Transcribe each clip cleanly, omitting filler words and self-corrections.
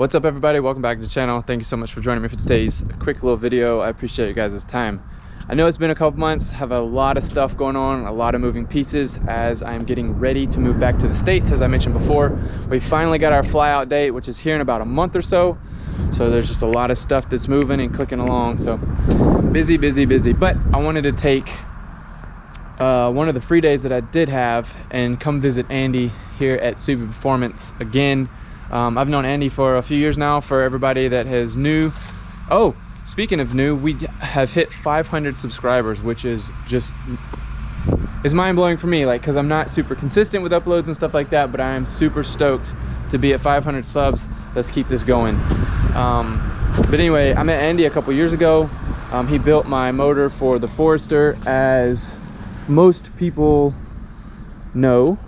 What's up, everybody? Welcome back to the channel. Thank you so much for joining me for today's quick little video. I appreciate you guys' time. I know it's been a couple months, have a lot of stuff going on, a lot of moving pieces as I'm getting ready to move back to the States. As I mentioned before, we finally got our fly out date, which is here in about a month or so. So there's just a lot of stuff that's moving and clicking along. So busy. But I wanted to take one of the free days that I did have and come visit Andy here at Subi-Performance again. I've known Andy for a few years now. For everybody that is new, oh, speaking of new, we have hit 500 subscribers, which is just mind-blowing for me, like, because I'm not super consistent with uploads and stuff like that, but I am super stoked to be at 500 subs. Let's keep this going. But anyway, I met Andy a couple years ago. He built my motor for the Forester, as most people know.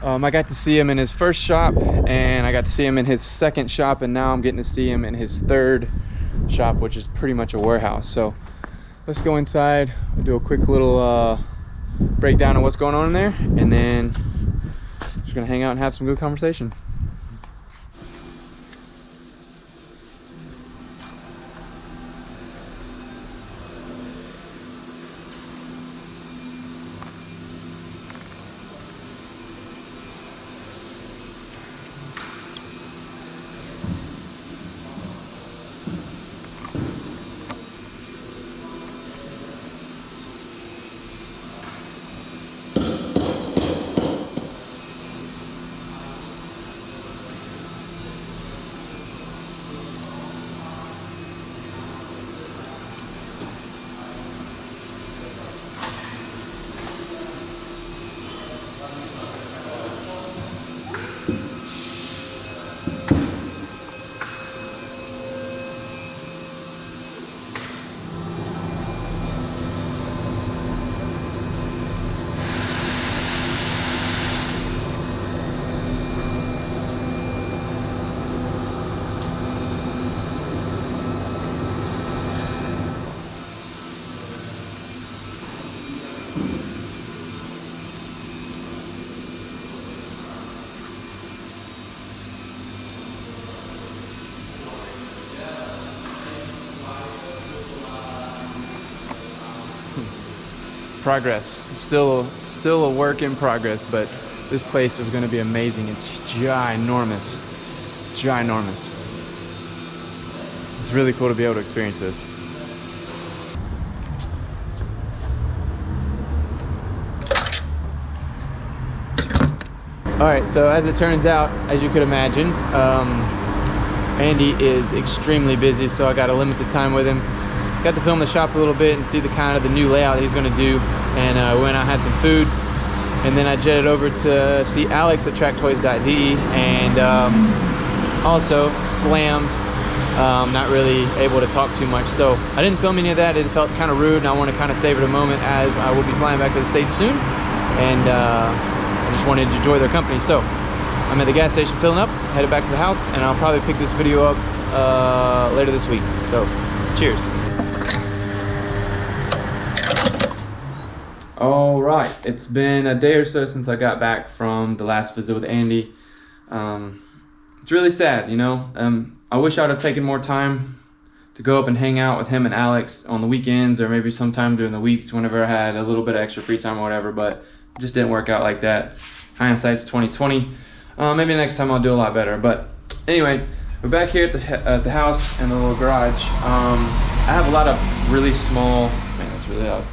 I got to see him in his first shop, and I got to see him in his second shop, and now I'm getting to see him in his third shop, which is pretty much a warehouse. So let's go inside. I'll do a quick little breakdown of what's going on in there, and then just gonna hang out and have some good conversation. Progress. It's still a work in progress, but this place is going to be amazing. It's ginormous. It's ginormous. It's really cool to be able to experience this. All right, so as it turns out, as you could imagine, Andy is extremely busy, so I got a limited time with him. Got to film the shop a little bit and see the kind of the new layout he's going to do, and went out, had some food, and then I jetted over to see Alex at tracktoys.de, and also slammed, not really able to talk too much, so I didn't film any of that. It felt kind of rude, and I want to kind of savor the moment as I will be flying back to the States soon, and I just wanted to enjoy their company. So I'm at the gas station filling up, headed back to the house, and I'll probably pick this video up later this week. So cheers. All right, it's been a day or so since I got back from the last visit with Andy. It's really sad, you know. I wish I'd have taken more time to go up and hang out with him and Alex on the weekends, or maybe sometime during the weeks whenever I had a little bit of extra free time or whatever, but it just didn't work out like that. Hindsight's 2020. Maybe next time I'll do a lot better. But anyway, we're back here at the house and the little garage. I have a lot of really small, man, that's really loud.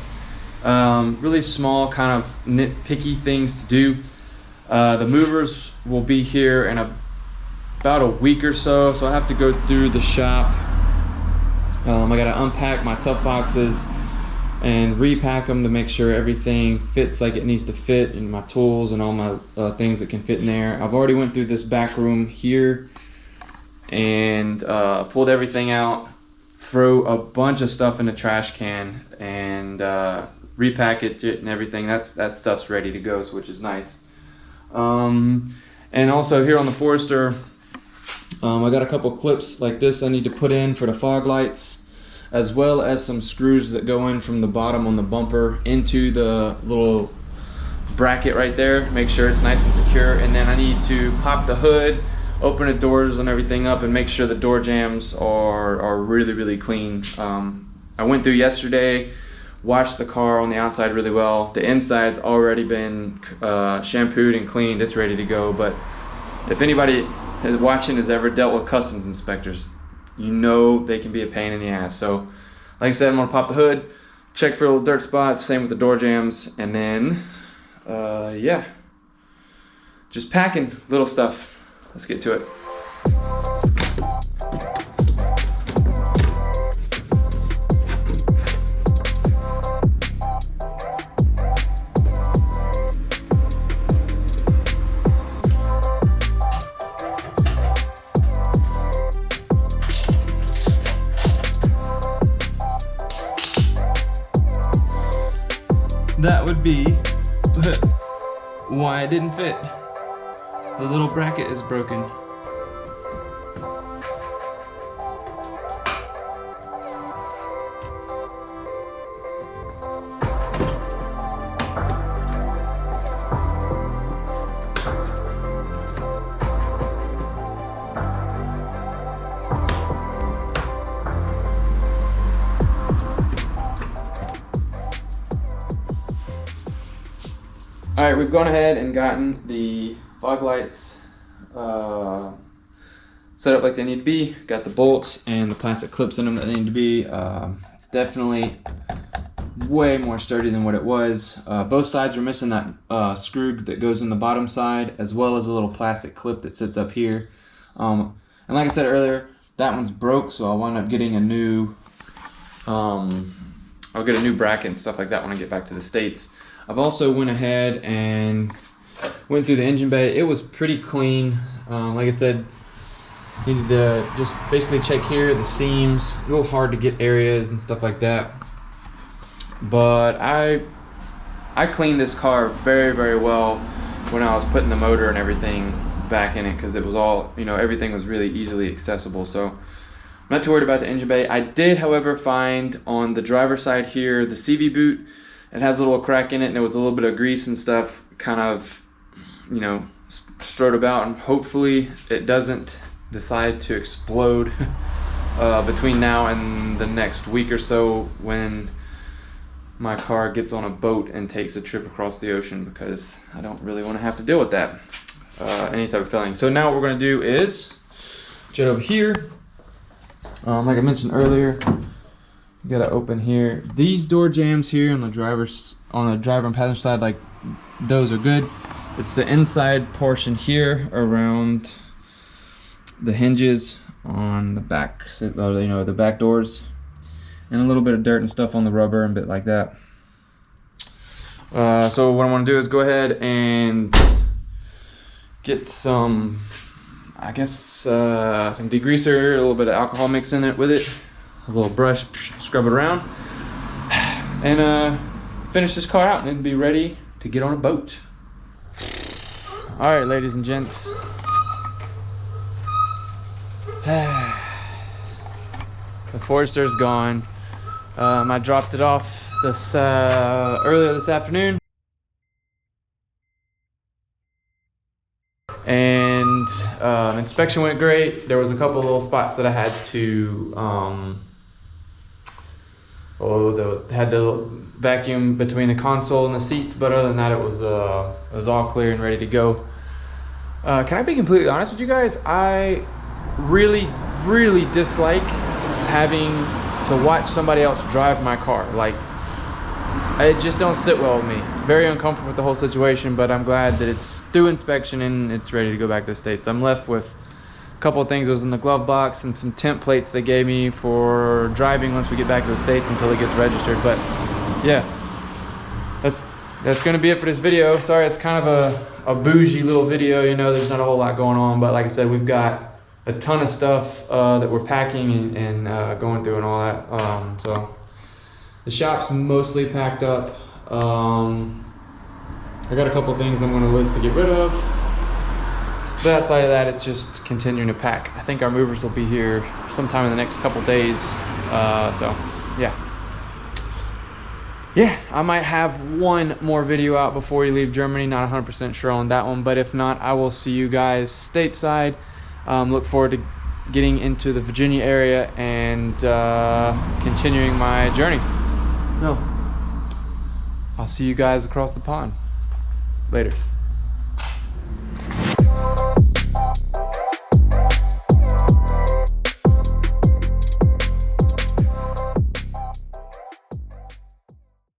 Really small kind of nitpicky things to do. The movers will be here in about a week or so, so I have to go through the shop. I gotta unpack my tough boxes and repack them to make sure everything fits like it needs to fit, and my tools and all my things that can fit in there. I've already went through this back room here and pulled everything out, throw a bunch of stuff in the trash can, and repackage it and everything. That stuff's ready to go, so which is nice. And also here on the Forester, I got a couple clips like this I need to put in for the fog lights, as well as some screws that go in from the bottom on the bumper into the little bracket right there, make sure it's nice and secure, and then I need to pop the hood, open the doors and everything up, and make sure the door jambs are really clean. I went through yesterday, washed the car on the outside really well. The inside's already been shampooed and cleaned. It's ready to go. But if anybody watching has ever dealt with customs inspectors, you know they can be a pain in the ass. So like I said, I'm gonna pop the hood, check for little dirt spots, same with the door jambs, and then yeah, just packing little stuff. Let's get to it. That would be why it didn't fit. The little bracket is broken. All right, we've gone ahead and gotten the fog lights set up like they need to be. Got the bolts and the plastic clips in them that they need to be. Definitely way more sturdy than what it was. Both sides are missing that screw that goes in the bottom side, as well as a little plastic clip that sits up here. And like I said earlier, that one's broke, so I'll wind up getting a new, I'll get a new bracket and stuff like that when I get back to the States. I've also went ahead and went through the engine bay. It was pretty clean. Like I said, needed to just basically check here, the seams, a little hard to get areas and stuff like that. But I cleaned this car very well when I was putting the motor and everything back in it, because it was all, you know, everything was really easily accessible. So I'm not too worried about the engine bay. I did, however, find on the driver's side here, the CV boot, it has a little crack in it, and there was a little bit of grease and stuff kind of, you know, strode about, and hopefully it doesn't decide to explode between now and the next week or so when my car gets on a boat and takes a trip across the ocean, because I don't really want to have to deal with that, any type of failing. So now what we're going to do is jet over here. Like I mentioned earlier, you gotta open here. These door jambs here on the driver and passenger side, like those are good. It's the inside portion here around the hinges on the back, you know, the back doors, and a little bit of dirt and stuff on the rubber and bit like that. So what I want to do is go ahead and get some, I guess, some degreaser, a little bit of alcohol mixed in it with it, a little brush, scrub it around, and finish this car out, and it'll be ready to get on a boat. All right, ladies and gents. The Forester's gone. I dropped it off this earlier this afternoon, and inspection went great. There was a couple of little spots that I had to had to vacuum between the console and the seats, but other than that, it was all clear and ready to go. Can I be completely honest with you guys? I really dislike having to watch somebody else drive my car. Like, it just don't sit well with me. Very uncomfortable with the whole situation, but I'm glad that it's through inspection and it's ready to go back to the States. I'm left with a couple of things that was in the glove box and some temp plates they gave me for driving once we get back to the States until it gets registered. But yeah, that's gonna be it for this video. Sorry, it's kind of a bougie little video, you know, there's not a whole lot going on, but like I said, we've got a ton of stuff that we're packing and going through and all that. So the shop's mostly packed up. I got a couple things I'm gonna list to get rid of. But outside of that, it's just continuing to pack. I think our movers will be here sometime in the next couple days. So yeah. yeah, I might have one more video out before we leave Germany. Not 100% sure on that one, but if not, I will see you guys stateside. Look forward to getting into the Virginia area and continuing my journey. No, I'll see you guys across the pond. Later.